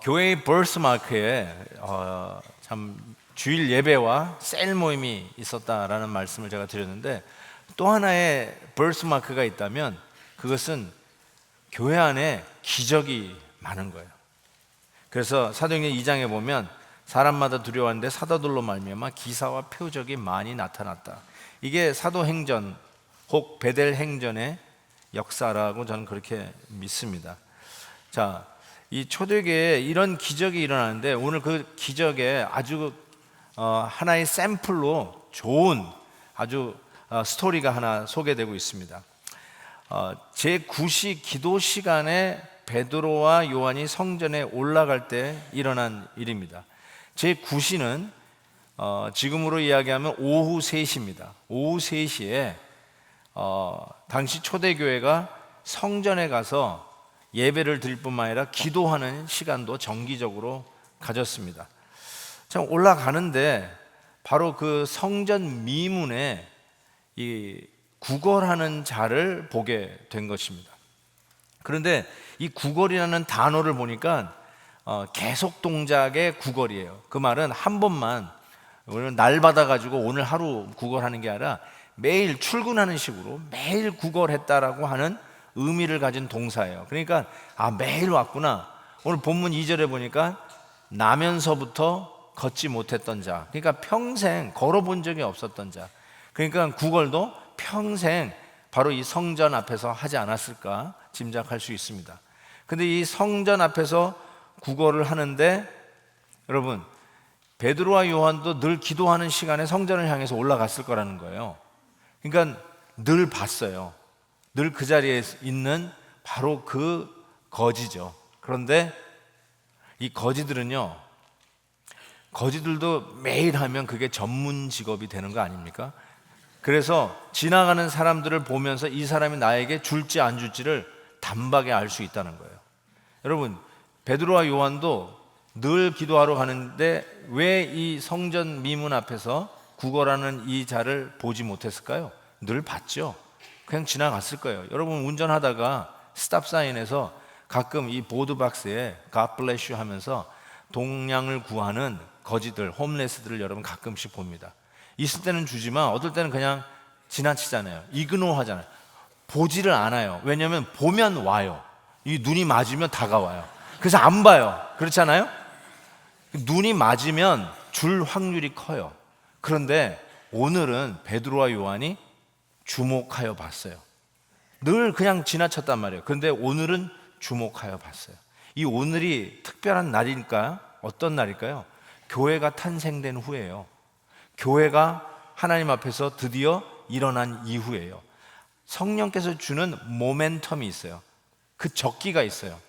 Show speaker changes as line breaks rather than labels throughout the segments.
교회의 버스마크에 참 주일 예배와 셀 모임이 있었다라는 말씀을 제가 드렸는데, 또 하나의 버스마크가 있다면 그것은 교회 안에 기적이 많은 거예요. 그래서 사도행전 2장에 보면 사람마다 두려워하는데 사도들로 말미암아 기사와 표적이 많이 나타났다. 이게 사도행전 혹 베델행전의 역사라고 저는 그렇게 믿습니다. 자, 이 초대교회에 이런 기적이 일어나는데, 오늘 그 기적에 아주 하나의 샘플로 좋은 아주 스토리가 하나 소개되고 있습니다. 제9시 기도 시간에 베드로와 요한이 성전에 올라갈 때 일어난 일입니다. 제9시는 지금으로 이야기하면 오후 3시입니다. 오후 3시에 당시 초대교회가 성전에 가서 예배를 드릴 뿐만 아니라 기도하는 시간도 정기적으로 가졌습니다. 참 올라가는데 바로 그 성전 미문에 이 구걸하는 자를 보게 된 것입니다. 그런데 이 구걸이라는 단어를 보니까 계속 동작의 구걸이에요. 그 말은 한 번만 날 받아가지고 오늘 하루 구걸하는 게 아니라 매일 출근하는 식으로 매일 구걸했다라고 하는 의미를 가진 동사예요. 그러니까 매일 왔구나. 오늘 본문 2절에 보니까 나면서부터 걷지 못했던 자, 그러니까 평생 걸어본 적이 없었던 자, 그러니까 구걸도 평생 바로 이 성전 앞에서 하지 않았을까 짐작할 수 있습니다. 근데 이 성전 앞에서 구걸을 하는데, 여러분, 베드로와 요한도 늘 기도하는 시간에 성전을 향해서 올라갔을 거라는 거예요. 그러니까 늘 봤어요. 늘 그 자리에 있는 바로 그 거지죠. 그런데 이 거지들은요, 거지들도 매일 하면 그게 전문 직업이 되는 거 아닙니까? 그래서 지나가는 사람들을 보면서 이 사람이 나에게 줄지 안 줄지를 단박에 알 수 있다는 거예요. 여러분, 베드로와 요한도 늘 기도하러 가는데 왜 이 성전 미문 앞에서 구걸하는 이 자를 보지 못했을까요? 늘 봤죠. 그냥 지나갔을 거예요. 여러분, 운전하다가 스탑사인에서 가끔 이 보드박스에 God bless you 하면서 동량을 구하는 거지들, 홈레스들을 여러분 가끔씩 봅니다. 있을 때는 주지만 어떨 때는 그냥 지나치잖아요. 이그노 하잖아요. 보지를 않아요. 왜냐하면 보면 와요. 이 눈이 맞으면 다가와요. 그래서 안 봐요. 그렇잖아요? 눈이 맞으면 줄 확률이 커요. 그런데 오늘은 베드로와 요한이 주목하여 봤어요. 늘 그냥 지나쳤단 말이에요. 그런데 오늘은 주목하여 봤어요. 이 오늘이 특별한 날이니까 어떤 날일까요? 교회가 탄생된 후예요. 교회가 하나님 앞에서 드디어 일어난 이후예요. 성령께서 주는 모멘텀이 있어요. 그 적기가 있어요.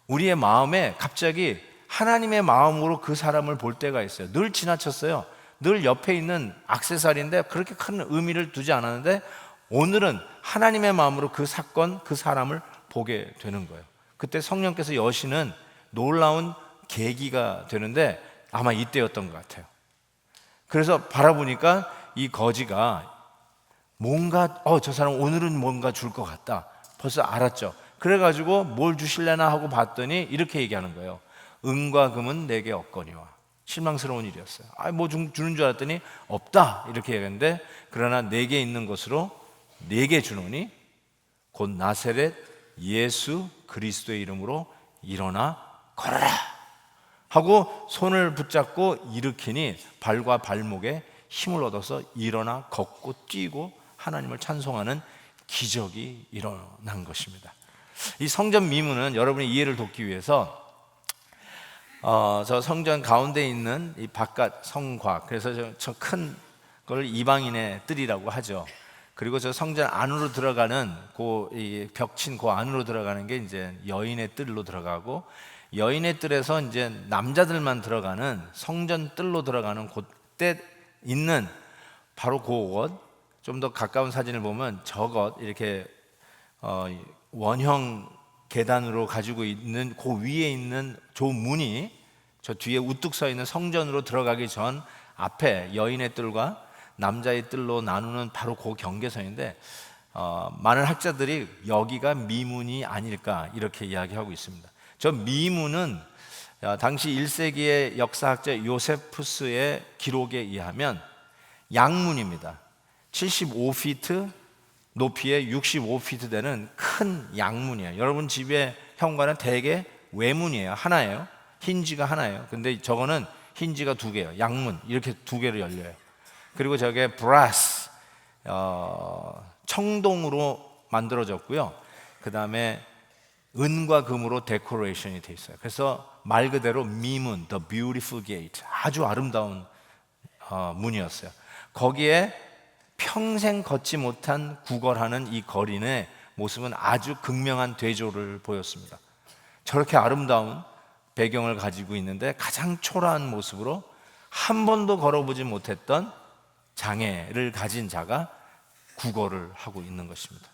우리의 마음에 갑자기 하나님의 마음으로 그 사람을 볼 때가 있어요. 늘 지나쳤어요. 늘 옆에 있는 액세서리인데 그렇게 큰 의미를 두지 않았는데, 오늘은 하나님의 마음으로 그 사건, 그 사람을 보게 되는 거예요. 그때 성령께서 여시는 놀라운 계기가 되는데 아마 이때였던 것 같아요. 그래서 바라보니까 이 거지가 뭔가 저 사람 오늘은 뭔가 줄 것 같다, 벌써 알았죠. 그래가지고 뭘 주실래나 하고 봤더니 이렇게 얘기하는 거예요. 은과 금은 내게 없거니와. 실망스러운 일이었어요. 뭐 주는 줄 알았더니 없다 이렇게 얘기했는데, 그러나 내게 있는 것으로 내게 주노니 곧 나세렛 예수 그리스도의 이름으로 일어나 걸어라 하고 손을 붙잡고 일으키니 발과 발목에 힘을 얻어서 일어나 걷고 뛰고 하나님을 찬송하는 기적이 일어난 것입니다. 이 성전 미문은 여러분의 이해를 돕기 위해서 저 성전 가운데 있는 이 바깥 성곽, 그래서 저 큰 걸 이방인의 뜰이라고 하죠. 그리고 저 성전 안으로 들어가는 이 벽친 그 안으로 들어가는 게 이제 여인의 뜰로 들어가고, 여인의 뜰에서 이제 남자들만 들어가는 성전 뜰로 들어가는 그때 있는 바로 그곳, 좀 더 가까운 사진을 보면 저것 이렇게 원형 계단으로 가지고 있는 그 위에 있는 저 문이 저 뒤에 우뚝 서 있는 성전으로 들어가기 전 앞에 여인의 뜰과 남자의 뜰로 나누는 바로 그 경계선인데, 많은 학자들이 여기가 미문이 아닐까 이렇게 이야기하고 있습니다. 저 미문은 당시 1세기의 역사학자 요세푸스의 기록에 의하면 양문입니다. 75피트 높이에 65피트 되는 큰 양문이에요. 여러분 집에 현관은 대개 외문이에요. 하나예요. 힌지가 하나예요. 근데 저거는 힌지가 두 개예요. 양문 이렇게 두 개로 열려요. 그리고 저게 브라스 청동으로 만들어졌고요. 그 다음에 은과 금으로 데코레이션이 돼 있어요. 그래서 말 그대로 미문, the beautiful gate, 아주 아름다운 문이었어요. 거기에 평생 걷지 못한 구걸하는 이 거린의 모습은 아주 극명한 대조를 보였습니다. 저렇게 아름다운 배경을 가지고 있는데 가장 초라한 모습으로 한 번도 걸어보지 못했던 장애를 가진 자가 구걸을 하고 있는 것입니다.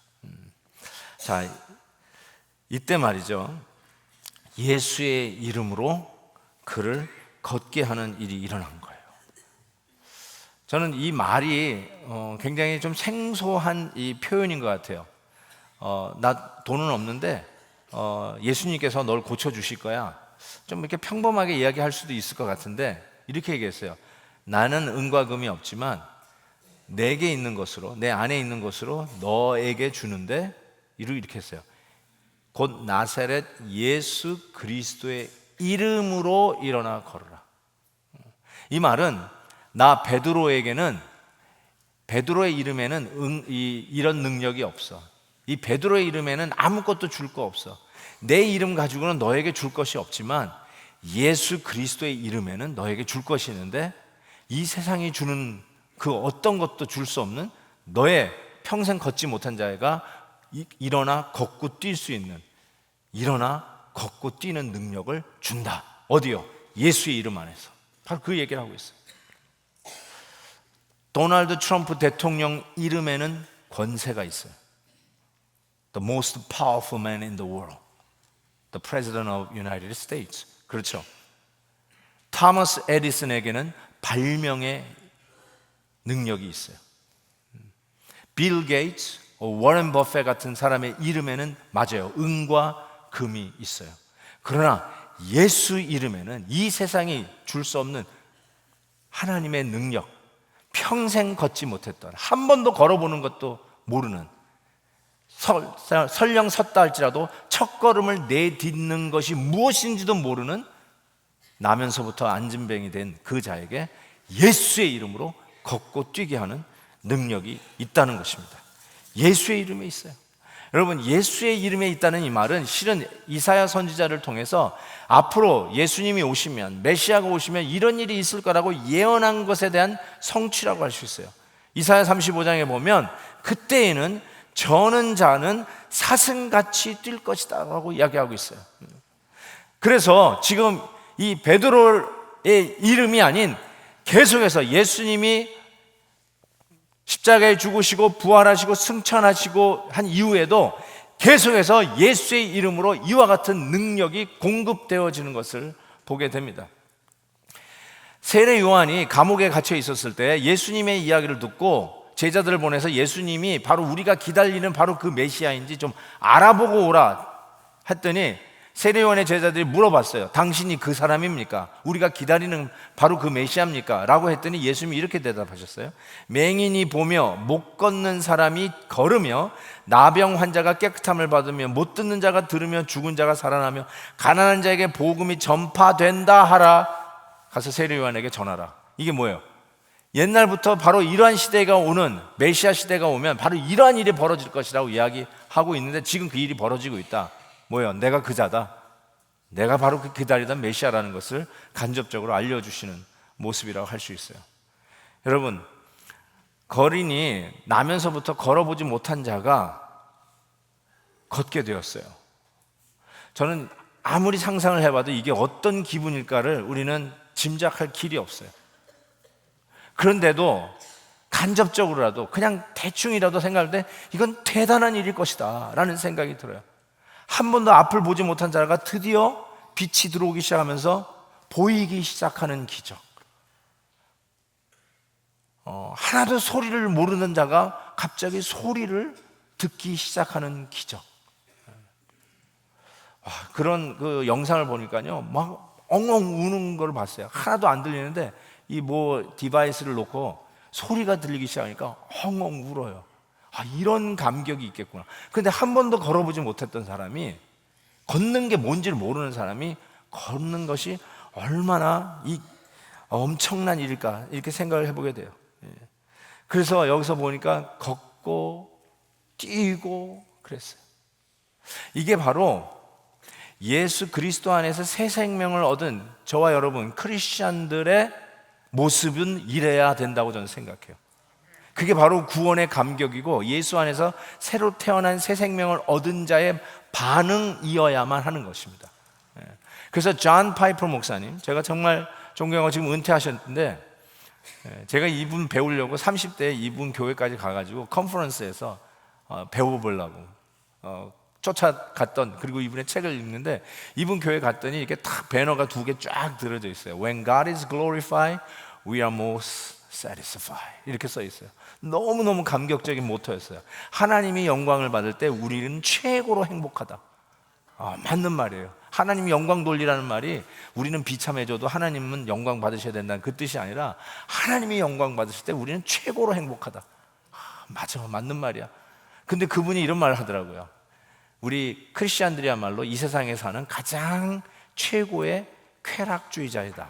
자, 이때 말이죠, 예수의 이름으로 그를 걷게 하는 일이 일어난 거예요. 저는 이 말이 굉장히 좀 생소한 이 표현인 것 같아요. 나 돈은 없는데 예수님께서 널 고쳐주실 거야. 좀 이렇게 평범하게 이야기할 수도 있을 것 같은데 이렇게 얘기했어요. 나는 은과 금이 없지만 내게 있는 것으로, 내 안에 있는 것으로 너에게 주는데, 이렇게 했어요. 곧 나사렛 예수 그리스도의 이름으로 일어나 걸어라. 이 말은 나 베드로에게는, 베드로의 이름에는 이런 능력이 없어. 이 베드로의 이름에는 아무것도 줄 거 없어. 내 이름 가지고는 너에게 줄 것이 없지만 예수 그리스도의 이름에는 너에게 줄 것이 있는데, 이 세상이 주는 그 어떤 것도 줄 수 없는 너의 평생 걷지 못한 자가 일어나 걷고 뛸 수 있는, 일어나 걷고 뛰는 능력을 준다. 어디요? 예수의 이름 안에서. 바로 그 얘기를 하고 있어요. 도널드 트럼프 대통령 이름에는 권세가 있어요. The most powerful man in the world, the President of United States. 그렇죠. 토마스 에디슨에게는 발명의 능력이 있어요. 빌 게이츠, 워렌 버핏 같은 사람의 이름에는 맞아요, 은과 금이 있어요. 그러나 예수 이름에는 이 세상이 줄 수 없는 하나님의 능력, 평생 걷지 못했던, 한 번도 걸어보는 것도 모르는, 설령 섰다 할지라도 첫 걸음을 내딛는 것이 무엇인지도 모르는, 나면서부터 안진뱅이 된 그 자에게 예수의 이름으로 걷고 뛰게 하는 능력이 있다는 것입니다. 예수의 이름에 있어요. 여러분, 예수의 이름에 있다는 이 말은 실은 이사야 선지자를 통해서 앞으로 예수님이 오시면, 메시아가 오시면 이런 일이 있을 거라고 예언한 것에 대한 성취라고 할 수 있어요. 이사야 35장에 보면 그때에는 저는 자는 사슴같이 뛸 것이다 라고 이야기하고 있어요. 그래서 지금 이 베드로의 이름이 아닌, 계속해서 예수님이 십자가에 죽으시고 부활하시고 승천하시고 한 이후에도 계속해서 예수의 이름으로 이와 같은 능력이 공급되어지는 것을 보게 됩니다. 세례 요한이 감옥에 갇혀 있었을 때 예수님의 이야기를 듣고 제자들을 보내서 예수님이 바로 우리가 기다리는 바로 그 메시아인지 좀 알아보고 오라 했더니, 세례 요한의 제자들이 물어봤어요. 당신이 그 사람입니까? 우리가 기다리는 바로 그 메시아입니까? 라고 했더니 예수님이 이렇게 대답하셨어요. 맹인이 보며 못 걷는 사람이 걸으며, 나병 환자가 깨끗함을 받으며, 못 듣는 자가 들으며, 죽은 자가 살아나며, 가난한 자에게 복음이 전파된다 하라. 가서 세례 요한에게 전하라. 이게 뭐예요? 옛날부터 바로 이러한 시대가 오는, 메시아 시대가 오면 바로 이러한 일이 벌어질 것이라고 이야기하고 있는데, 지금 그 일이 벌어지고 있다. 뭐예요? 내가 그 자다. 내가 바로 그 기다리던 메시아라는 것을 간접적으로 알려주시는 모습이라고 할 수 있어요. 여러분, 거린이 나면서부터 걸어보지 못한 자가 걷게 되었어요. 저는 아무리 상상을 해봐도 이게 어떤 기분일까를 우리는 짐작할 길이 없어요. 그런데도 간접적으로라도 그냥 대충이라도 생각할 때 이건 대단한 일일 것이다 라는 생각이 들어요. 한 번도 앞을 보지 못한 자가 드디어 빛이 들어오기 시작하면서 보이기 시작하는 기적. 하나도 소리를 모르는 자가 갑자기 소리를 듣기 시작하는 기적. 그런 그 영상을 보니까요, 막 엉엉 우는 걸 봤어요. 하나도 안 들리는데 이 뭐 디바이스를 놓고 소리가 들리기 시작하니까 엉엉 울어요. 아, 이런 감격이 있겠구나. 근데 한 번도 걸어보지 못했던 사람이, 걷는 게 뭔지를 모르는 사람이 걷는 것이 얼마나 이 엄청난 일일까, 이렇게 생각을 해보게 돼요. 그래서 여기서 보니까 걷고 뛰고 그랬어요. 이게 바로 예수 그리스도 안에서 새 생명을 얻은 저와 여러분 크리스찬들의 모습은 이래야 된다고 저는 생각해요. 그게 바로 구원의 감격이고 예수 안에서 새로 태어난 새 생명을 얻은 자의 반응이어야만 하는 것입니다. 그래서 존 파이퍼 목사님, 제가 정말 존경하고 지금 은퇴하셨는데, 제가 이분 배우려고 30대에 이분 교회까지 가가지고 컨퍼런스에서 배워보려고 쫓아갔던, 그리고 이분의 책을 읽는데, 이분 교회 갔더니 이렇게 딱 배너가 2개 쫙 들어져 있어요. When God is glorified, we are most satisfied, 이렇게 써 있어요. 너무너무 감격적인 모토였어요. 하나님이 영광을 받을 때 우리는 최고로 행복하다. 맞는 말이에요. 하나님이 영광 돌리라는 말이 우리는 비참해져도 하나님은 영광 받으셔야 된다는 그 뜻이 아니라 하나님이 영광 받으실 때 우리는 최고로 행복하다. 맞아, 맞는 말이야. 근데 그분이 이런 말을 하더라고요. 우리 크리스찬들이야말로 이 세상에 사는 가장 최고의 쾌락주의자이다.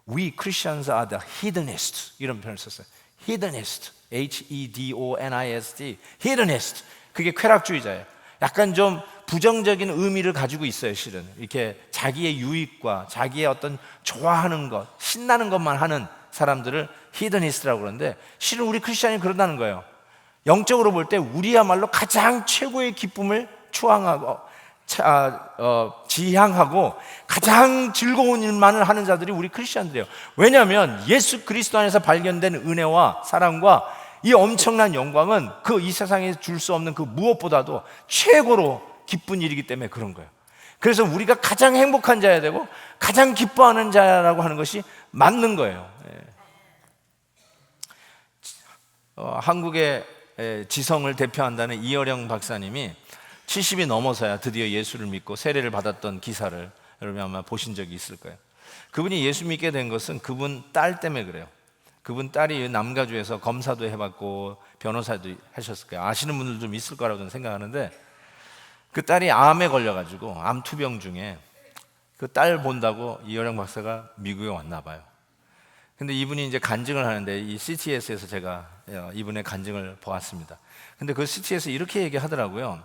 We Christians are the hedonist, 이런 표현을 썼어요. hedonist, H-E-D-O-N-I-S-T, hedonist. 그게 쾌락주의자예요. 약간 좀 부정적인 의미를 가지고 있어요, 실은. 이렇게 자기의 유익과 자기의 어떤 좋아하는 것, 신나는 것만 하는 사람들을 히드니스트라고 그러는데, 실은 우리 크리스찬이 그런다는 거예요. 영적으로 볼 때 우리야말로 가장 최고의 기쁨을 추앙하고 지향하고 가장 즐거운 일만을 하는 자들이 우리 크리스찬들이에요. 왜냐하면 예수 그리스도 안에서 발견된 은혜와 사랑과 이 엄청난 영광은 그 이 세상에 줄 수 없는 그 무엇보다도 최고로 기쁜 일이기 때문에 그런 거예요. 그래서 우리가 가장 행복한 자야 되고 가장 기뻐하는 자라고 하는 것이 맞는 거예요. 한국의 지성을 대표한다는 이어령 박사님이 70이 넘어서야 드디어 예수를 믿고 세례를 받았던 기사를 여러분 아마 보신 적이 있을 거예요. 그분이 예수 믿게 된 것은 그분 딸 때문에 그래요. 그분 딸이 남가주에서 검사도 해봤고 변호사도 하셨을 거예요. 아시는 분들 좀 있을 거라고 저는 생각하는데, 그 딸이 암에 걸려가지고 암 투병 중에 그 딸 본다고 이어령 박사가 미국에 왔나 봐요. 근데 이분이 이제 간증을 하는데, 이 CTS에서 제가 이분의 간증을 보았습니다. 근데 그 CTS에서 이렇게 얘기하더라고요.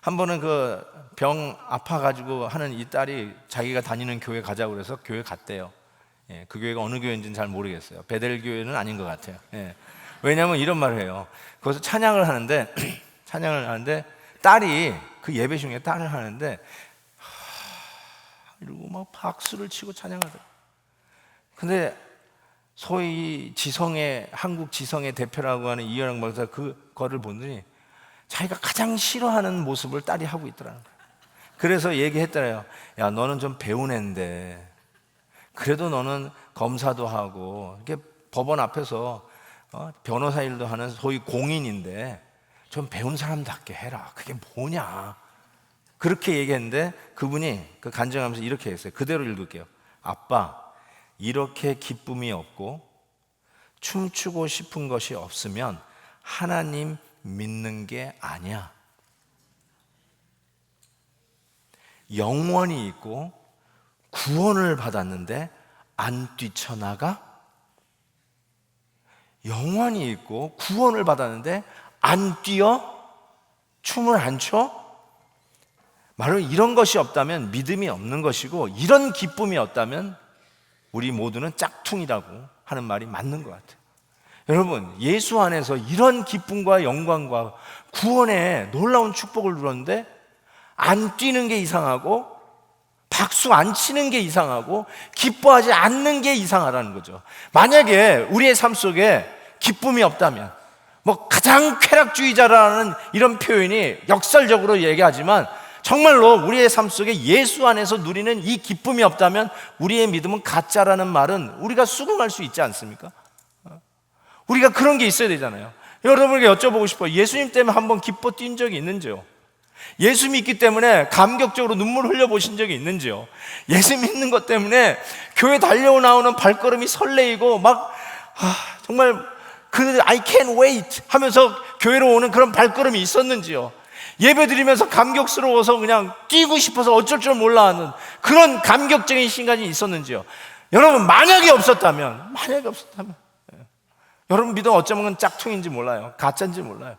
한 번은 그 병 아파가지고 하는 이 딸이 자기가 다니는 교회 가자고 그래서 교회 갔대요. 그 교회가 어느 교회인지는 잘 모르겠어요. 베델 교회는 아닌 것 같아요. 왜냐하면 이런 말을 해요. 거기서 찬양을 하는데 딸이 그 예배 중에 딸을 하는데 이러고 막 박수를 치고 찬양하더라고요. 근데 소위 지성의, 한국 지성의 대표라고 하는 이현영 박사 그거를 보더니 자기가 가장 싫어하는 모습을 딸이 하고 있더라는 거예요. 그래서 얘기했더래요. 야, 너는 좀 배운 애인데 그래도 너는 검사도 하고 이렇게 법원 앞에서 변호사 일도 하는 소위 공인인데 좀 배운 사람답게 해라. 그게 뭐냐. 그렇게 얘기했는데 그분이 그 간증하면서 이렇게 했어요. 그대로 읽을게요. 아빠, 이렇게 기쁨이 없고 춤추고 싶은 것이 없으면 하나님 믿는 게 아니야. 영원히 있고 구원을 받았는데 안 뛰쳐나가? 영원히 있고 구원을 받았는데 안 뛰어? 춤을 안 춰? 바로 이런 것이 없다면 믿음이 없는 것이고, 이런 기쁨이 없다면 우리 모두는 짝퉁이라고 하는 말이 맞는 것 같아요. 여러분, 예수 안에서 이런 기쁨과 영광과 구원의 놀라운 축복을 누렸는데 안 뛰는 게 이상하고 박수 안 치는 게 이상하고 기뻐하지 않는 게 이상하다는 거죠. 만약에 우리의 삶 속에 기쁨이 없다면, 뭐 가장 쾌락주의자라는 이런 표현이 역설적으로 얘기하지만 정말로 우리의 삶 속에 예수 안에서 누리는 이 기쁨이 없다면 우리의 믿음은 가짜라는 말은 우리가 수긍할 수 있지 않습니까? 우리가 그런 게 있어야 되잖아요. 여러분에게 여쭤보고 싶어요. 예수님 때문에 한번 기뻐 뛴 적이 있는지요? 예수 믿기 때문에 감격적으로 눈물 흘려보신 적이 있는지요? 예수 믿는 것 때문에 교회 달려 나오는 발걸음이 설레이고 막 정말 I can't wait 하면서 교회로 오는 그런 발걸음이 있었는지요? 예배 드리면서 감격스러워서 그냥 뛰고 싶어서 어쩔 줄 몰라 하는 그런 감격적인 시간이 있었는지요? 여러분, 만약에 없었다면 여러분 믿음 어쩌면 짝퉁인지 몰라요, 가짜인지 몰라요.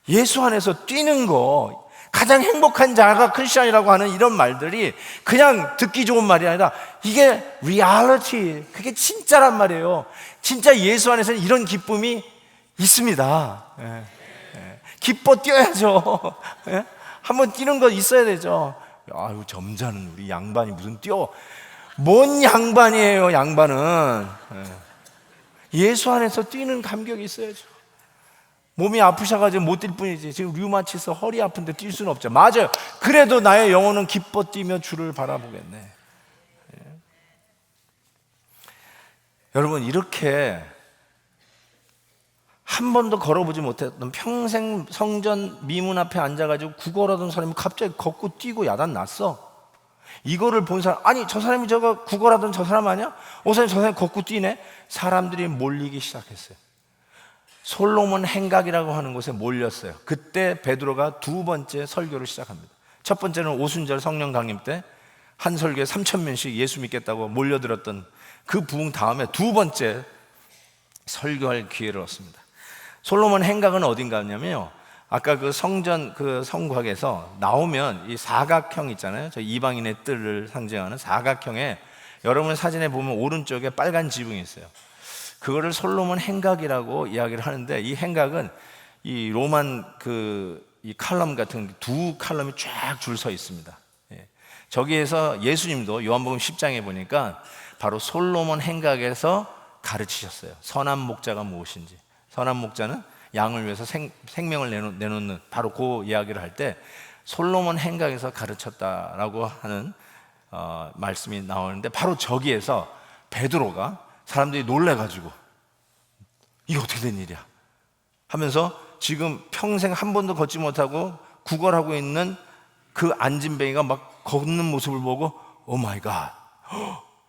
예수 안에서 뛰는 거, 가장 행복한 자가 크리스천이라고 하는 이런 말들이 그냥 듣기 좋은 말이 아니라 이게 리얼리티, 그게 진짜란 말이에요. 진짜 예수 안에서는 이런 기쁨이 있습니다. 기뻐 뛰어야죠. 한번 뛰는 거 있어야 되죠. 아유, 점잖은 우리 양반이 무슨 뛰어. 뭔 양반이에요, 양반은. 예수 안에서 뛰는 감격이 있어야죠. 몸이 아프셔가지고 못 뛸 뿐이지, 지금 류마티스 허리 아픈데 뛸 수는 없죠. 맞아요. 그래도 나의 영혼은 기뻐 뛰며 주를 바라보겠네. 여러분, 이렇게 한 번도 걸어보지 못했던, 평생 성전 미문 앞에 앉아가지고 구걸하던 사람이 갑자기 걷고 뛰고 야단 났어. 이거를 본 사람, 아니 저 사람이 저거 구걸하던 저 사람 아니야? 저 사람이 걷고 뛰네? 사람들이 몰리기 시작했어요. 솔로몬 행각이라고 하는 곳에 몰렸어요. 그때 베드로가 두 번째 설교를 시작합니다. 첫 번째는 오순절 성령 강림 때 한 설교에 3,000명씩 예수 믿겠다고 몰려들었던 그 부흥 다음에 두 번째 설교할 기회를 얻습니다. 솔로몬 행각은 어딘가 하냐면요, 아까 그 성전 그 성곽에서 나오면 이 사각형 있잖아요. 저 이방인의 뜰을 상징하는 사각형에, 여러분 사진에 보면 오른쪽에 빨간 지붕이 있어요. 그거를 솔로몬 행각이라고 이야기를 하는데, 이 행각은 이 로만 이 칼럼 같은 두 칼럼이 쫙 줄 서 있습니다. 저기에서 예수님도 요한복음 10장에 보니까 바로 솔로몬 행각에서 가르치셨어요. 선한 목자가 무엇인지. 선한 목자는 양을 위해서 생명을 내놓는, 바로 그 이야기를 할 때 솔로몬 행각에서 가르쳤다라고 하는 말씀이 나오는데, 바로 저기에서 베드로가, 사람들이 놀래가지고 이게 어떻게 된 일이야 하면서 지금 평생 한 번도 걷지 못하고 구걸하고 있는 그 안진뱅이가 막 걷는 모습을 보고 오 마이 갓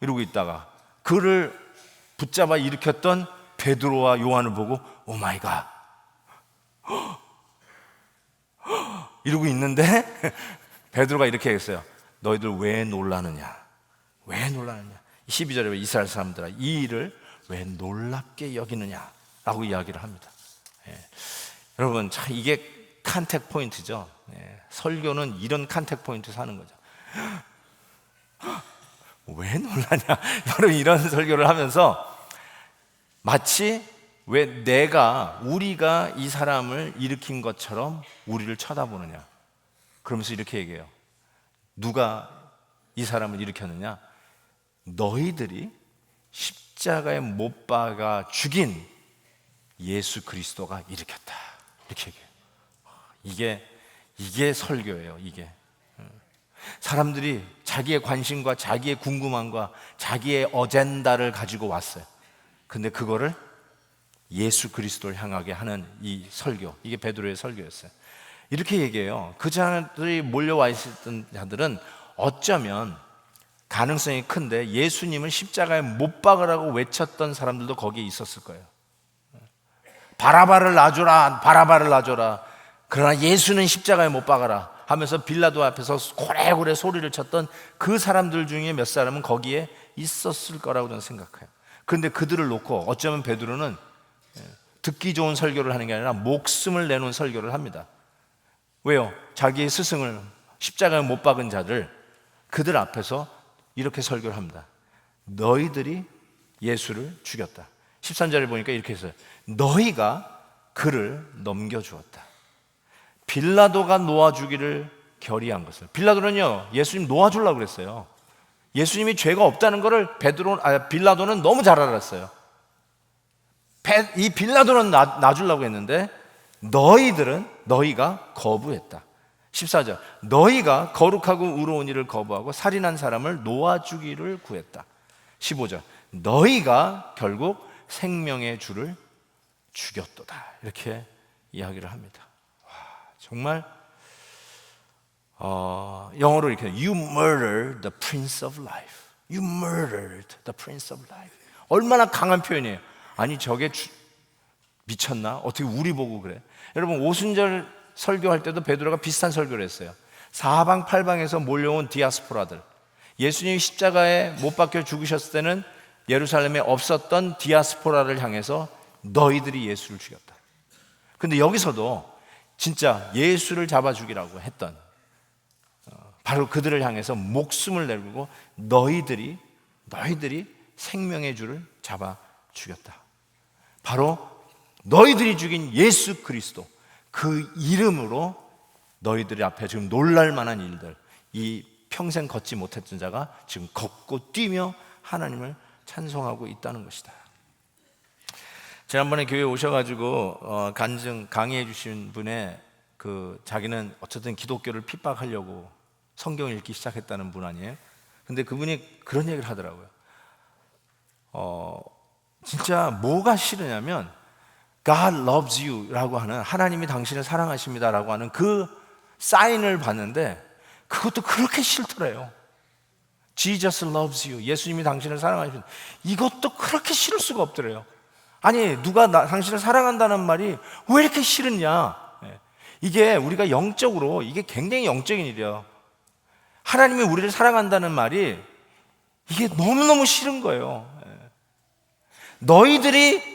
이러고 있다가, 그를 붙잡아 일으켰던 베드로와 요한을 보고 오 마이 갓 이러고 있는데 베드로가 이렇게 했어요. 너희들 왜 놀라느냐, 왜 놀라느냐. 12절에 이스라엘 사람들아, 이 일을 왜 놀랍게 여기느냐 라고 이야기를 합니다. 여러분, 참 이게 컨택 포인트죠. 설교는 이런 컨택 포인트에서 하는 거죠. 왜 놀라냐. 여러분, 이런 설교를 하면서 마치 왜 우리가 이 사람을 일으킨 것처럼 우리를 쳐다보느냐, 그러면서 이렇게 얘기해요. 누가 이 사람을 일으켰느냐? 너희들이 십자가에 못 박아 죽인 예수 그리스도가 일으켰다, 이렇게 얘기해요. 이게 설교예요. 이게 사람들이 자기의 관심과 자기의 궁금함과 자기의 어젠다를 가지고 왔어요. 근데 그거를 예수 그리스도를 향하게 하는 이 설교, 이게 베드로의 설교였어요. 이렇게 얘기해요. 그 자들이 몰려와 있었던 자들은 어쩌면 가능성이 큰데 예수님을 십자가에 못 박으라고 외쳤던 사람들도 거기에 있었을 거예요. 바라바를 놔줘라, 바라바를 놔줘라. 그러나 예수는 십자가에 못 박아라 하면서 빌라도 앞에서 고래고래 소리를 쳤던 그 사람들 중에 몇 사람은 거기에 있었을 거라고 저는 생각해요. 그런데 그들을 놓고 어쩌면 베드로는 듣기 좋은 설교를 하는 게 아니라 목숨을 내놓은 설교를 합니다. 왜요? 자기의 스승을 십자가에 못 박은 자들, 그들 앞에서 이렇게 설교를 합니다. 너희들이 예수를 죽였다. 13절에 보니까 이렇게 했어요. 너희가 그를 넘겨주었다. 빌라도가 놓아주기를 결의한 것을. 빌라도는요, 예수님 놓아주려고 그랬어요. 예수님이 죄가 없다는 것을 빌라도는 너무 잘 알았어요. 이 빌라도는 놔주려고 했는데 너희가 거부했다. 14절, 너희가 거룩하고 의로운 일을 거부하고 살인한 사람을 놓아주기를 구했다. 15절, 너희가 결국 생명의 주를 죽였도다. 이렇게 이야기를 합니다. 와, 정말 영어로 이렇게 You murdered the Prince of Life. You murdered the Prince of Life. 얼마나 강한 표현이에요. 아니 저게 미쳤나? 어떻게 우리 보고 그래? 여러분 오순절 설교할 때도 베드로가 비슷한 설교를 했어요. 사방팔방에서 몰려온 디아스포라들, 예수님이 십자가에 못 박혀 죽으셨을 때는 예루살렘에 없었던 디아스포라를 향해서 너희들이 예수를 죽였다. 근데 여기서도 진짜 예수를 잡아 죽이라고 했던 바로 그들을 향해서 목숨을 내걸고 너희들이 생명의 줄을 잡아 죽였다. 바로 너희들이 죽인 예수 그리스도, 그 이름으로 너희들이 앞에 지금 놀랄 만한 일들, 이 평생 걷지 못했던 자가 지금 걷고 뛰며 하나님을 찬송하고 있다는 것이다. 지난번에 교회에 오셔가지고 강의해 주신 분의 자기는 어쨌든 기독교를 핍박하려고 성경을 읽기 시작했다는 분 아니에요? 근데 그분이 그런 얘기를 하더라고요. 진짜 뭐가 싫으냐면 God loves you 라고 하는, 하나님이 당신을 사랑하십니다 라고 하는 그 사인을 봤는데 그것도 그렇게 싫더래요. Jesus loves you, 예수님이 당신을 사랑하십니다, 이것도 그렇게 싫을 수가 없더래요. 아니 누가 당신을 사랑한다는 말이 왜 이렇게 싫으냐. 이게 우리가 영적으로 이게 굉장히 영적인 일이에요. 하나님이 우리를 사랑한다는 말이 이게 너무너무 싫은 거예요. 너희들이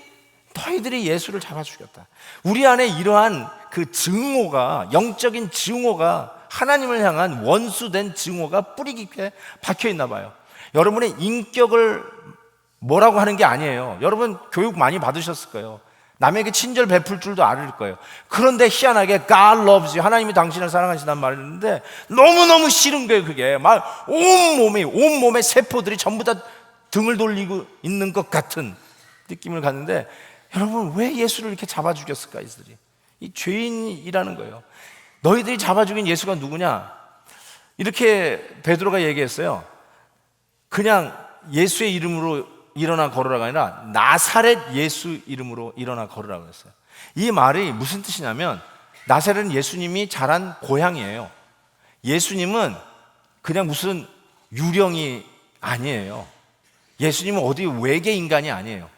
예수를 잡아 죽였다. 우리 안에 이러한 그 증오가, 영적인 증오가, 하나님을 향한 원수된 증오가 뿌리 깊게 박혀 있나 봐요. 여러분의 인격을 뭐라고 하는 게 아니에요. 여러분 교육 많이 받으셨을 거예요. 남에게 친절 베풀 줄도 알을 거예요. 그런데 희한하게 God loves you, 하나님이 당신을 사랑하신다는 말을 했는데 너무너무 싫은 거예요. 그게 막 온몸의 세포들이 전부 다 등을 돌리고 있는 것 같은 느낌을 갖는데, 여러분 왜 예수를 이렇게 잡아 죽였을까? 이들이 이 죄인이라는 거예요. 너희들이 잡아 죽인 예수가 누구냐? 이렇게 베드로가 얘기했어요. 그냥 예수의 이름으로 일어나 걸으라가 아니라 나사렛 예수 이름으로 일어나 걸으라고 했어요. 이 말이 무슨 뜻이냐면 나사렛은 예수님이 자란 고향이에요. 예수님은 그냥 무슨 유령이 아니에요. 예수님은 어디 외계 인간이 아니에요.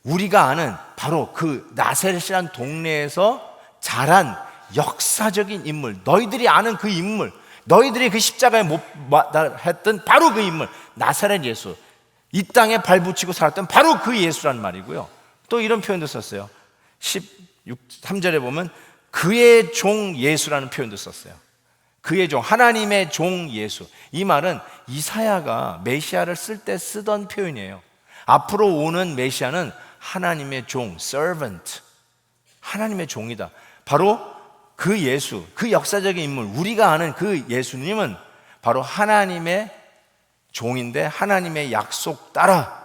우리가 아는 바로 그 나사렛이라는 동네에서 자란 역사적인 인물, 너희들이 아는 그 인물, 너희들이 그 십자가에 못 했던 바로 그 인물, 나사렛 예수, 이 땅에 발붙이고 살았던 바로 그 예수란 말이고요. 또 이런 표현도 썼어요. 3절에 보면 그의 종 예수라는 표현도 썼어요. 그의 종, 하나님의 종 예수. 이 말은 이사야가 메시아를 쓸 때 쓰던 표현이에요. 앞으로 오는 메시아는 하나님의 종, servant, 하나님의 종이다. 바로 그 예수, 그 역사적인 인물, 우리가 아는 그 예수님은 바로 하나님의 종인데 하나님의 약속 따라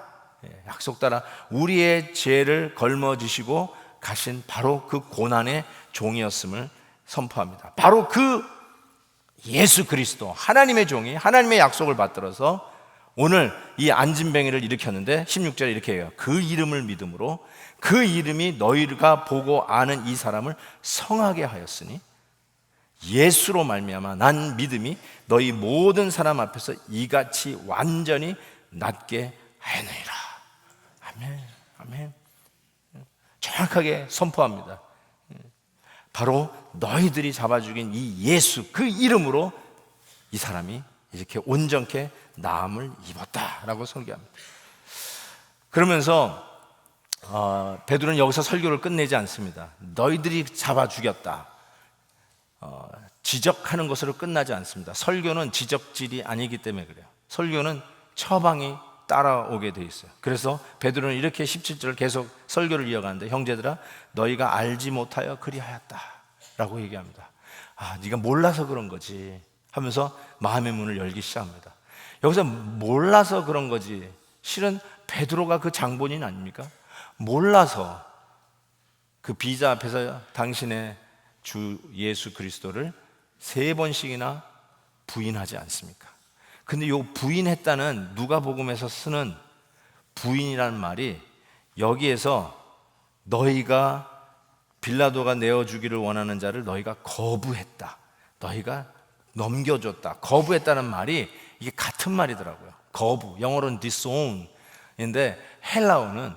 우리의 죄를 걸머지시고 가신 바로 그 고난의 종이었음을 선포합니다. 바로 그 예수 그리스도, 하나님의 종이 하나님의 약속을 받들어서 오늘 이 안진뱅이를 일으켰는데 16절에 이렇게 해요. 그 이름을 믿음으로 그 이름이 너희가 보고 아는 이 사람을 성하게 하였으니 예수로 말미암아 난 믿음이 너희 모든 사람 앞에서 이같이 완전히 낫게 하였느니라. 아멘, 아멘. 정확하게 선포합니다. 바로 너희들이 잡아 죽인 이 예수, 그 이름으로 이 사람이 이렇게 온전케 나음을 입었다라고 설교합니다. 그러면서 베드로는 여기서 설교를 끝내지 않습니다. 너희들이 잡아 죽였다, 지적하는 것으로 끝나지 않습니다. 설교는 지적질이 아니기 때문에 그래요. 설교는 처방이 따라오게 돼 있어요. 그래서 베드로는 이렇게 17절을 계속 설교를 이어가는데, 형제들아 너희가 알지 못하여 그리하였다 라고 얘기합니다. 네가 몰라서 그런 거지 하면서 마음의 문을 열기 시작합니다. 여기서 몰라서 그런 거지, 실은 베드로가 그 장본인 아닙니까? 몰라서 그 비자 앞에서 당신의 주 예수 그리스도를 3번씩이나 부인하지 않습니까? 근데 요 부인했다는 누가복음에서 쓰는 부인이라는 말이 여기에서 너희가 빌라도가 내어주기를 원하는 자를 너희가 거부했다, 너희가 넘겨줬다, 거부했다는 말이 이게 같은 말이더라고요. 거부, 영어로는 disown인데 헬라어는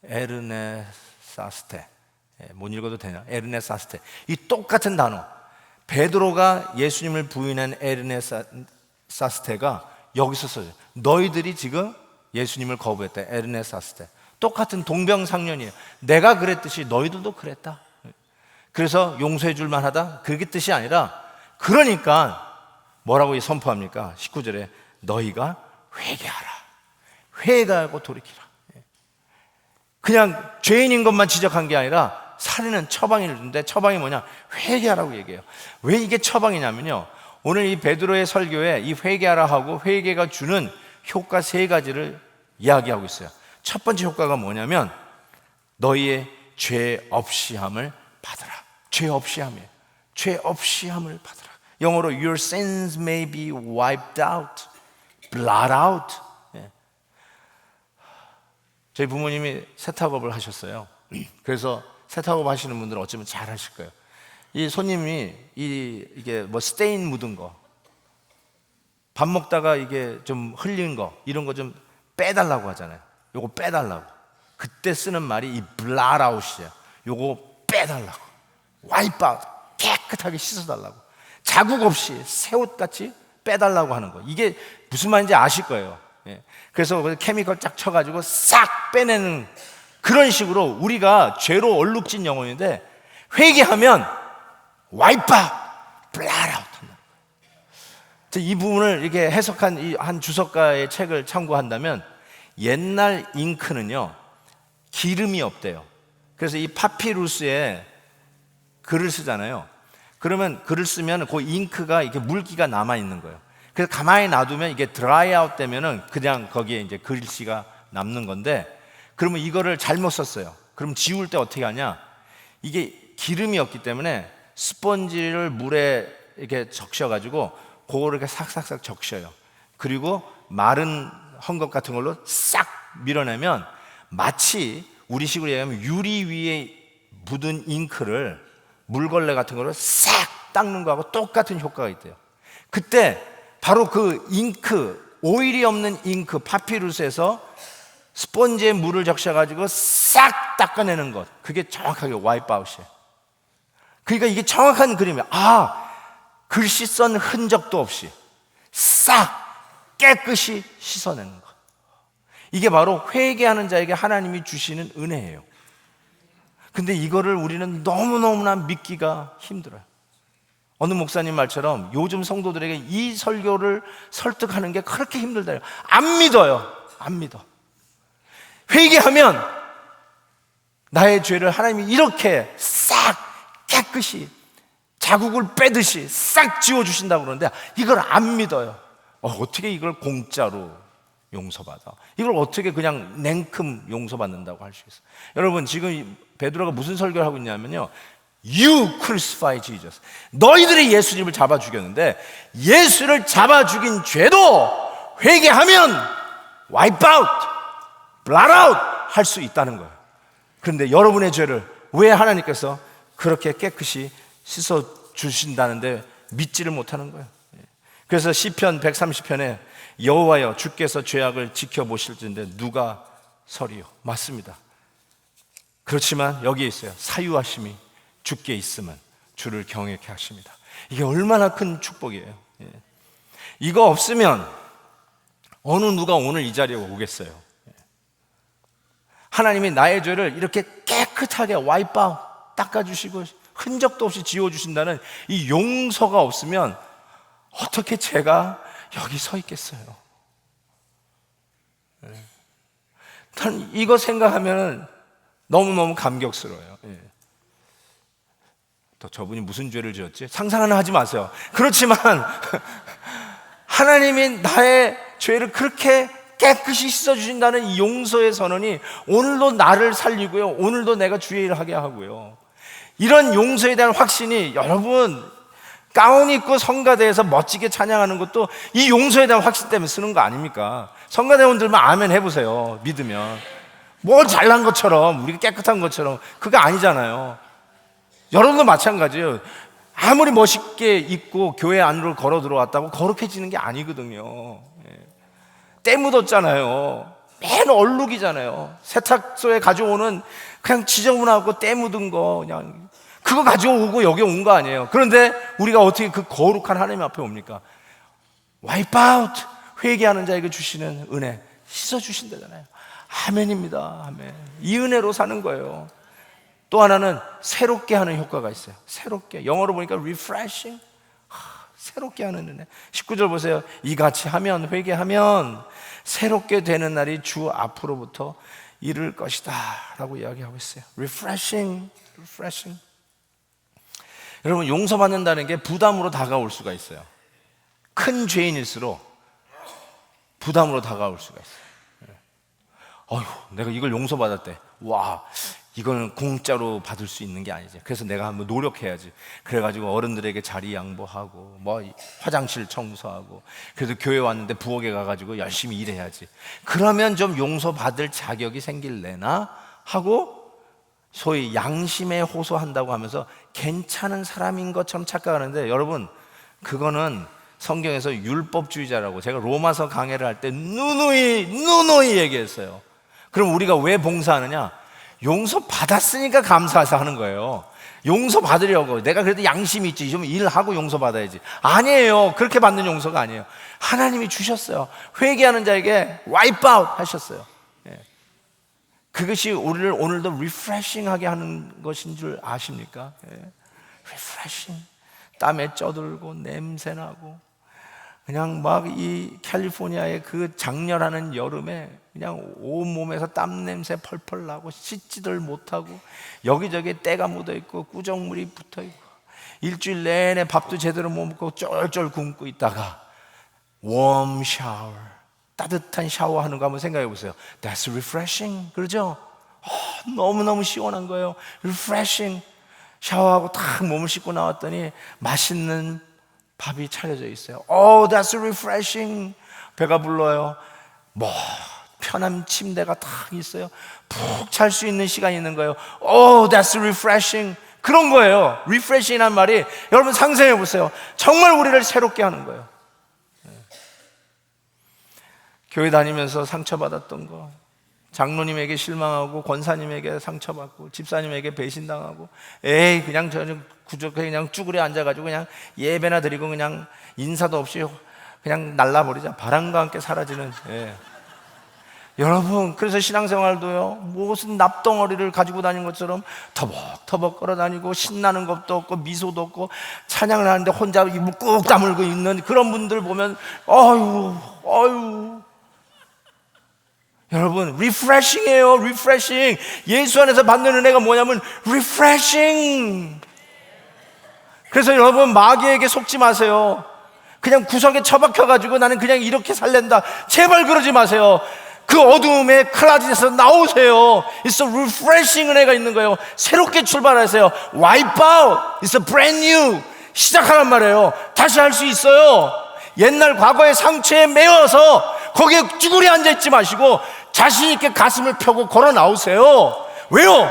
에르네사스테, 못 읽어도 되냐? 에르네사스테. 이 똑같은 단어, 베드로가 예수님을 부인한 에르네사스테가 여기서 써요. 너희들이 지금 예수님을 거부했다. 에르네사스테. 똑같은 동병상련이에요. 내가 그랬듯이 너희들도 그랬다. 그래서 용서해 줄 만하다, 그게 뜻이 아니라, 그러니까 뭐라고 선포합니까? 19절에 너희가 회개하라. 회개하고 돌이키라. 그냥 죄인인 것만 지적한 게 아니라 살인은 처방을 주는데, 처방이 뭐냐? 회개하라고 얘기해요. 왜 이게 처방이냐면요, 오늘 이 베드로의 설교에 이 회개하라 하고 회개가 주는 효과 3가지를 이야기하고 있어요. 첫 번째 효과가 뭐냐면 너희의 죄 없이 함을 받으라. 죄 없이 함이에요. 죄 없이 함을 받으라. 영어로 Your sins may be wiped out, blot out. 저희 부모님이 세탁업을 하셨어요. 그래서 세탁업 하시는 분들은 어쩌면 잘 하실 거예요. 이 손님이 이게 뭐 스테인 묻은 거, 밥 먹다가 이게 좀 흘린 거, 이런 거 좀 빼달라고 하잖아요. 요거 빼달라고. 그때 쓰는 말이 이 blot out이에요. 요거 빼달라고. wipe out, 깨끗하게 씻어달라고. 자국 없이 새 옷같이 빼달라고 하는 거. 이게 무슨 말인지 아실 거예요. 그래서 케미컬 쫙 쳐가지고 싹 빼내는 그런 식으로 우리가 죄로 얼룩진 영혼인데, 회개하면 wipe out, blot out 한다. 이 부분을 이렇게 해석한 이 한 주석가의 책을 참고한다면, 옛날 잉크는요 기름이 없대요. 그래서 이 파피루스에 글을 쓰잖아요. 그러면 글을 쓰면 그 잉크가 이렇게 물기가 남아 있는 거예요. 그래서 가만히 놔두면 이게 드라이 아웃 되면은 그냥 거기에 이제 글씨가 남는 건데, 그러면 이거를 잘못 썼어요. 그럼 지울 때 어떻게 하냐? 이게 기름이 없기 때문에 스펀지를 물에 이렇게 적셔가지고 그거를 이렇게 싹싹싹 적셔요. 그리고 마른 헝겊 같은 걸로 싹 밀어내면 마치 우리식으로 얘기하면 유리 위에 묻은 잉크를 물걸레 같은 걸로 싹 닦는 거하고 똑같은 효과가 있대요. 그때 바로 그 잉크, 오일이 없는 잉크, 파피루스에서 스펀지에 물을 적셔가지고 싹 닦아내는 것, 그게 정확하게 와이프아웃이에요. 그러니까 이게 정확한 그림이에요. 글씨 쓴 흔적도 없이 싹 깨끗이 씻어내는 것. 이게 바로 회개하는 자에게 하나님이 주시는 은혜예요. 근데 이거를 우리는 너무너무나 믿기가 힘들어요. 어느 목사님 말처럼 요즘 성도들에게 이 설교를 설득하는 게 그렇게 힘들다. 안 믿어요. 안 믿어. 회개하면 나의 죄를 하나님이 이렇게 싹 깨끗이 자국을 빼듯이 싹 지워주신다고 그러는데, 이걸 안 믿어요. 어떻게 이걸 공짜로 용서받아? 이걸 어떻게 그냥 냉큼 용서받는다고 할 수 있어요? 여러분, 지금 베드로가 무슨 설교를 하고 있냐면요, You crucify Jesus. 너희들이 예수님을 잡아 죽였는데, 예수를 잡아 죽인 죄도 회개하면 wipe out, blot out 할 수 있다는 거예요. 그런데 여러분의 죄를 왜 하나님께서 그렇게 깨끗이 씻어 주신다는데 믿지를 못하는 거예요. 그래서 시편 130편에 여호와여 주께서 죄악을 지켜보실진데 누가 서리요? 맞습니다. 그렇지만 여기에 있어요. 사유하심이 주께 있으면 주를 경외케 하십니다. 이게 얼마나 큰 축복이에요. 이거 없으면 어느 누가 오늘 이 자리에 오겠어요. 하나님이 나의 죄를 이렇게 깨끗하게 와이프 닦아주시고 흔적도 없이 지워주신다는 이 용서가 없으면 어떻게 제가 여기 서 있겠어요? 난 이거 생각하면 너무너무 감격스러워요. 또 저분이 무슨 죄를 지었지? 상상은 하지 마세요. 그렇지만 하나님이 나의 죄를 그렇게 깨끗이 씻어주신다는 이 용서의 선언이 오늘도 나를 살리고요, 오늘도 내가 주의 일을 하게 하고요, 이런 용서에 대한 확신이, 여러분 가운 입고 성가대에서 멋지게 찬양하는 것도 이 용서에 대한 확신 때문에 쓰는 거 아닙니까? 성가대원들만 아멘 해보세요. 믿으면 뭐 잘난 것처럼, 우리가 깨끗한 것처럼. 그거 아니잖아요. 여러분도 마찬가지예요. 아무리 멋있게 입고 교회 안으로 걸어 들어왔다고 거룩해지는 게 아니거든요. 때 묻었잖아요. 맨 얼룩이잖아요. 세탁소에 가져오는 그냥 지저분하고 때 묻은 거 그냥 그거 가져오고 여기 온 거 아니에요. 그런데 우리가 어떻게 그 거룩한 하나님 앞에 옵니까? 와이프 아웃, 회개하는 자에게 주시는 은혜 씻어주신다잖아요. 아멘입니다. 아멘. 이 은혜로 사는 거예요. 또 하나는 새롭게 하는 효과가 있어요. 새롭게, 영어로 보니까 refreshing, 새롭게 하는 은혜. 19절 보세요. 이같이 하면, 회개하면 새롭게 되는 날이 주 앞으로부터 이를 것이다 라고 이야기하고 있어요. refreshing. 여러분, 용서받는다는 게 부담으로 다가올 수가 있어요. 큰 죄인일수록 부담으로 다가올 수가 있어요. 어휴, 내가 이걸 용서받았대. 와, 이거는 공짜로 받을 수 있는 게 아니지. 그래서 내가 한번 노력해야지. 그래가지고 어른들에게 자리 양보하고 뭐 화장실 청소하고, 그래도 교회 왔는데 부엌에 가가지고 열심히 일해야지. 그러면 좀 용서받을 자격이 생길래나 하고 소위 양심에 호소한다고 하면서 괜찮은 사람인 것처럼 착각하는데, 여러분, 그거는 성경에서 율법주의자라고 제가 로마서 강해를 할 때 누누이 얘기했어요. 그럼 우리가 왜 봉사하느냐? 용서 받았으니까 감사해서 하는 거예요. 용서 받으려고. 내가 그래도 양심이 있지, 좀 일하고 용서 받아야지. 아니에요. 그렇게 받는 용서가 아니에요. 하나님이 주셨어요. 회개하는 자에게 와이프 아웃 하셨어요. 그것이 우리를 오늘도 리프레싱하게 하는 것인 줄 아십니까? 리프레싱. 땀에 쪄들고 냄새나고 그냥 막 이 캘리포니아의 그 장렬하는 여름에 그냥 온몸에서 땀 냄새 펄펄 나고 씻지들 못하고 여기저기 때가 묻어있고 꾸정물이 붙어있고 일주일 내내 밥도 제대로 못 먹고 쫄쫄 굶고 있다가 웜 샤워, 따뜻한 샤워하는 거 한번 생각해 보세요. That's refreshing. 그러죠? 너무너무 시원한 거예요. refreshing. 샤워하고 탁 몸을 씻고 나왔더니 맛있는 밥이 차려져 있어요. Oh, that's refreshing. 배가 불러요. 뭐 편한 침대가 탁 있어요. 푹 잘 수 있는 시간이 있는 거예요. Oh, that's refreshing. 그런 거예요. refreshing이라는 말이, 여러분 상상해 보세요. 정말 우리를 새롭게 하는 거예요. 교회 다니면서 상처받았던 거, 장로님에게 실망하고 권사님에게 상처받고 집사님에게 배신당하고, 에이 그냥 저는 그냥 쭈그려 앉아가지고 그냥 예배나 드리고 그냥 인사도 없이 그냥 날라버리자. 바람과 함께 사라지는. 여러분, 그래서 신앙생활도요, 무슨 납덩어리를 가지고 다니는 것처럼 터벅터벅 걸어다니고 신나는 것도 없고 미소도 없고 찬양을 하는데 혼자 입을 꾹 다물고 있는 그런 분들 보면 어휴. 여러분, 리프레싱이에요. 리프레싱. 예수 안에서 받는 은혜가 뭐냐면 리프레싱. 그래서 여러분, 마귀에게 속지 마세요. 그냥 구석에 처박혀가지고 나는 그냥 이렇게 살랜다, 제발 그러지 마세요. 그 어두움의 클라짓에서 나오세요. It's a refreshing 은혜가 있는 거예요. 새롭게 출발하세요. Wipe out. It's a brand new. 시작하란 말이에요. 다시 할 수 있어요. 옛날 과거의 상처에 매여서 거기에 쭈그려 앉아있지 마시고 자신있게 가슴을 펴고 걸어 나오세요. 왜요?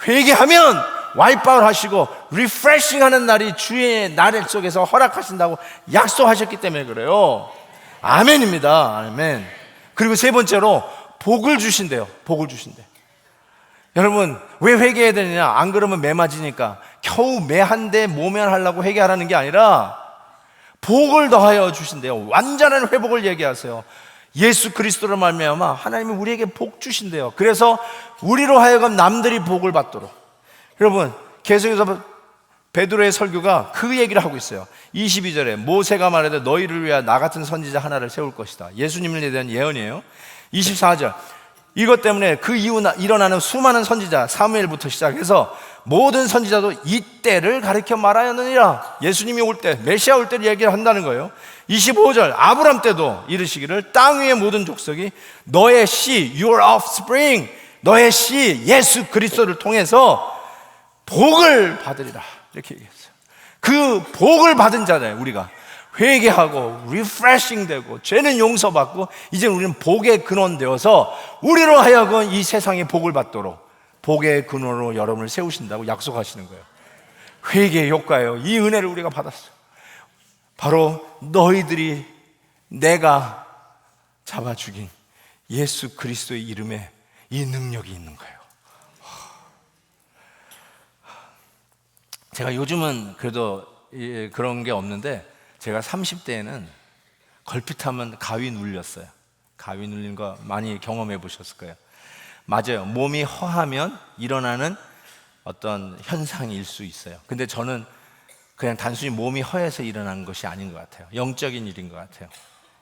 회개하면 와이프아웃 하시고 리프레싱 하는 날이 주의 나래 속에서 허락하신다고 약속하셨기 때문에 그래요. 아멘입니다. 아멘. 그리고 세 번째로 복을 주신대요. 복을 주신대. 여러분, 왜 회개해야 되느냐? 안 그러면 매 맞으니까 겨우 매 한 대 모면하려고 회개하라는 게 아니라 복을 더하여 주신대요. 완전한 회복을 얘기하세요. 예수 그리스도로 말미암아 하나님이 우리에게 복 주신대요. 그래서 우리로 하여금 남들이 복을 받도록. 여러분, 계속해서 베드로의 설교가 그 얘기를 하고 있어요. 22절에 모세가 말하되 너희를 위하여 나 같은 선지자 하나를 세울 것이다. 예수님에 대한 예언이에요. 24절, 이것 때문에 그 이후 일어나는 수많은 선지자, 사무엘부터 시작해서 모든 선지자도 이때를 가리켜 말하였느니라. 예수님이 올 때, 메시아 올 때를 얘기를 한다는 거예요. 25절, 아브람 때도 이르시기를 땅 위의 모든 족속이 너의 씨, your offspring, 너의 씨 예수 그리스도를 통해서 복을 받으리라, 이렇게 얘기했어요. 그 복을 받은 자잖아요. 우리가 회개하고 리프레싱 되고 죄는 용서받고 이제 우리는 복의 근원 되어서 우리로 하여금 이 세상에 복을 받도록 복의 근원으로 여러분을 세우신다고 약속하시는 거예요. 회개의 효과예요. 이 은혜를 우리가 받았어요. 바로 너희들이 내가 잡아 죽인 예수 그리스도의 이름에 이 능력이 있는 거예요. 제가 요즘은 그래도 그런 게 없는데, 제가 30대에는 걸핏하면 가위 눌렸어요. 가위 눌린 거 많이 경험해 보셨을 거예요. 맞아요. 몸이 허하면 일어나는 어떤 현상일 수 있어요. 근데 저는 그냥 단순히 몸이 허해서 일어나는 것이 아닌 것 같아요. 영적인 일인 것 같아요.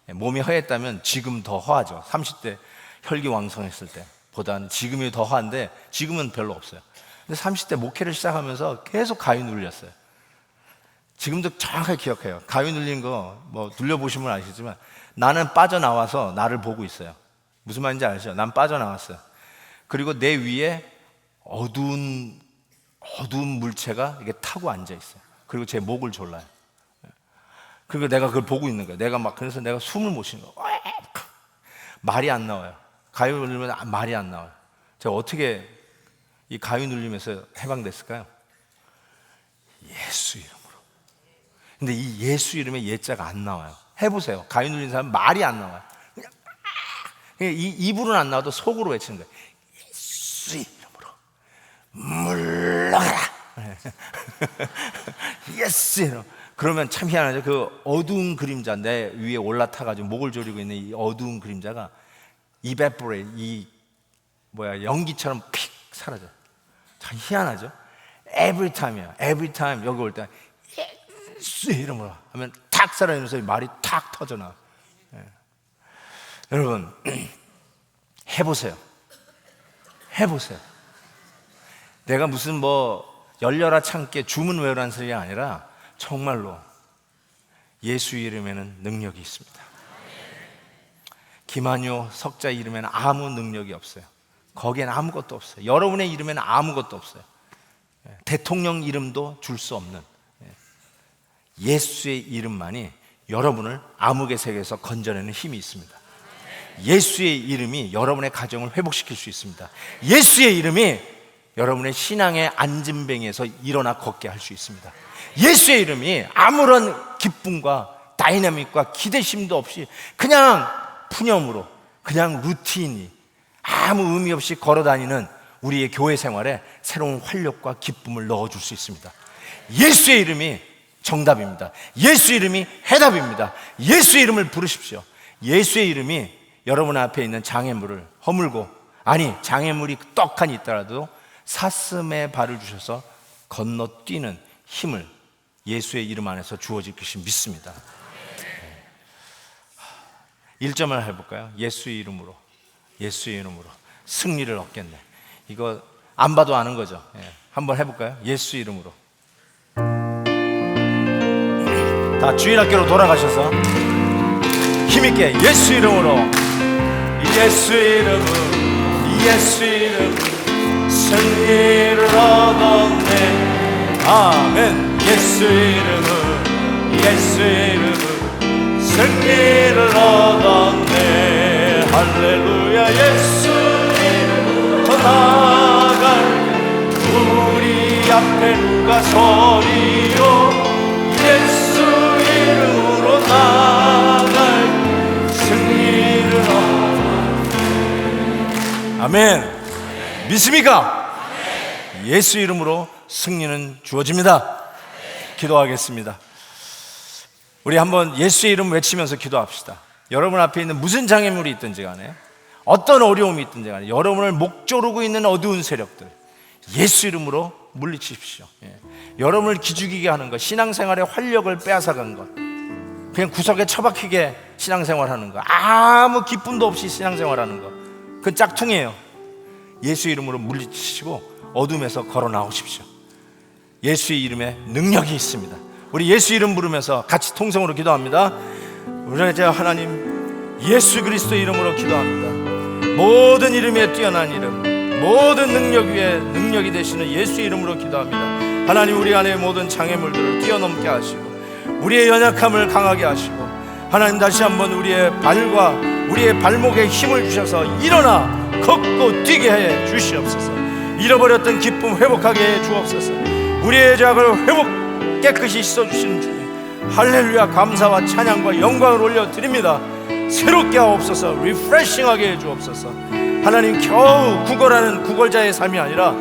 몸이 허했다면 지금 더 허하죠. 30대 혈기왕성했을 때 보다는 지금이 더 허한데, 지금은 별로 없어요. 근데 30대 목회를 시작하면서 계속 가위 눌렸어요. 지금도 정확하게 기억해요. 가위 눌린 거 뭐 눌려보시면 아시겠지만, 나는 빠져나와서 나를 보고 있어요. 무슨 말인지 아시죠? 난 빠져나왔어요. 그리고 내 위에 어두운 물체가 이게 타고 앉아 있어요. 그리고 제 목을 졸라요. 그리고 내가 그걸 보고 있는 거예요. 그래서 내가 숨을 못 쉬는 거예요. 말이 안 나와요. 가위 눌리면 말이 안 나와요. 제가 어떻게 이 가위 눌리면서 해방됐을까요? 예수 이름으로. 근데 이 예수 이름에 예자가 안 나와요. 해보세요. 가위 눌린 사람은 말이 안 나와요. 그냥 입으로는 안 나와도 속으로 외치는 거예요. 예수 이름으로 물러가라. 예수 이름. 그러면 참 희한하죠. 그 어두운 그림자, 내 위에 올라타가지고 목을 조리고 있는 이 어두운 그림자가 evaporate, 연기처럼 픽 사라져요. 참 희한하죠. Every time이야. Every time 여기 올 때 예수 이름으로 하면 탁 사라지면서 말이 탁 터져나와요. 여러분, 해보세요. 내가 무슨 열려라 참깨 주문 외우라는 소리가 아니라 정말로 예수 이름에는 능력이 있습니다. 김한효 석자 이름에는 아무 능력이 없어요. 거기에는 아무것도 없어요. 여러분의 이름에는 아무것도 없어요. 대통령 이름도 줄 수 없는 예수의 이름만이 여러분을 암흑의 세계에서 건져내는 힘이 있습니다. 예수의 이름이 여러분의 가정을 회복시킬 수 있습니다. 예수의 이름이 여러분의 신앙의 앉은뱅이에서 일어나 걷게 할 수 있습니다. 예수의 이름이 아무런 기쁨과 다이나믹과 기대심도 없이 그냥 푸념으로, 그냥 루틴이 아무 의미 없이 걸어다니는 우리의 교회 생활에 새로운 활력과 기쁨을 넣어줄 수 있습니다. 예수의 이름이 정답입니다. 예수 이름이 해답입니다. 예수의 이름을 부르십시오. 예수의 이름이 여러분 앞에 있는 장애물을 허물고, 장애물이 떡하니 있더라도 사슴의 발을 주셔서 건너뛰는 힘을 예수의 이름 안에서 주어질 것이 믿습니다. 1점을 해볼까요? 예수의 이름으로 승리를 얻겠네. 이거 안 봐도 아는 거죠. 한번 해볼까요? 예수 이름으로. 다 주일학교로 돌아가셔서 힘있게 예수 이름으로, 예수 이름은 승리를 얻었네. 아멘. 예수 이름은 승리를 얻었네. 할렐루야. 예수 이름으로 나아갈 우리 앞에 누가 서리요. 예수 이름으로 나아갈 승리를 얻었네. 아멘. 믿습니까? 예수 이름으로 승리는 주어집니다. 기도하겠습니다. 우리 한번 예수의 이름 외치면서 기도합시다. 여러분 앞에 있는 무슨 장애물이 있든지 간에, 어떤 어려움이 있든지 간에, 여러분을 목조르고 있는 어두운 세력들 예수 이름으로 물리치십시오. 여러분을 기죽이게 하는 것, 신앙생활의 활력을 빼앗아간 것, 그냥 구석에 처박히게 신앙생활하는 것, 아무 기쁨도 없이 신앙생활하는 것, 그건 짝퉁이에요. 예수 이름으로 물리치시고 어둠에서 걸어 나오십시오. 예수의 이름에 능력이 있습니다. 우리 예수 이름 부르면서 같이 통성으로 기도합니다. 우리 이제 하나님 예수 그리스도 이름으로 기도합니다. 모든 이름에 뛰어난 이름, 모든 능력 위에 능력이 되시는 예수 이름으로 기도합니다. 하나님, 우리 안에 모든 장애물들을 뛰어넘게 하시고 우리의 연약함을 강하게 하시고, 하나님 다시 한번 우리의 발과 우리의 발목에 힘을 주셔서 일어나 걷고 뛰게 해 주시옵소서. 잃어버렸던 기쁨 회복하게 해 주옵소서.
우리의 죄악을 회복 깨끗이 씻어주시는 주님, 할렐루야, 감사와 찬양과 영광을 올려드립니다. 새롭게 하옵소서, 리프레싱하게 해주옵소서. 하나님, 겨우 구걸하는 구걸자의 삶이 아니라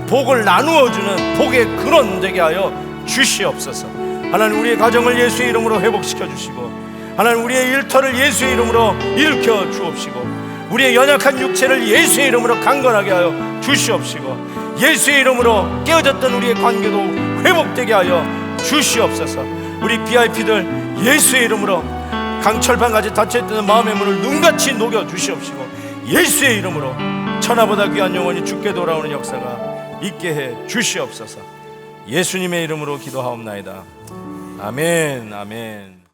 복을 나누어주는 복의 근원 되게 하여 주시옵소서. 하나님, 우리의 가정을 예수의 이름으로 회복시켜 주시고, 하나님, 우리의 일터를 예수의 이름으로 일으켜 주옵시고, 우리의 연약한 육체를 예수의 이름으로 강건하게 하여 주시옵시고, 예수의 이름으로 깨어졌던 우리의 관계도 회복되게 하여 주시옵소서. 우리 VIP들 예수의 이름으로 강철판같이 닫혀있던 마음의 문을 눈같이 녹여 주시옵시고, 예수의 이름으로 천하보다 귀한 영혼이 주께 돌아오는 역사가 있게 해 주시옵소서. 예수님의 이름으로 기도하옵나이다. 아멘, 아멘.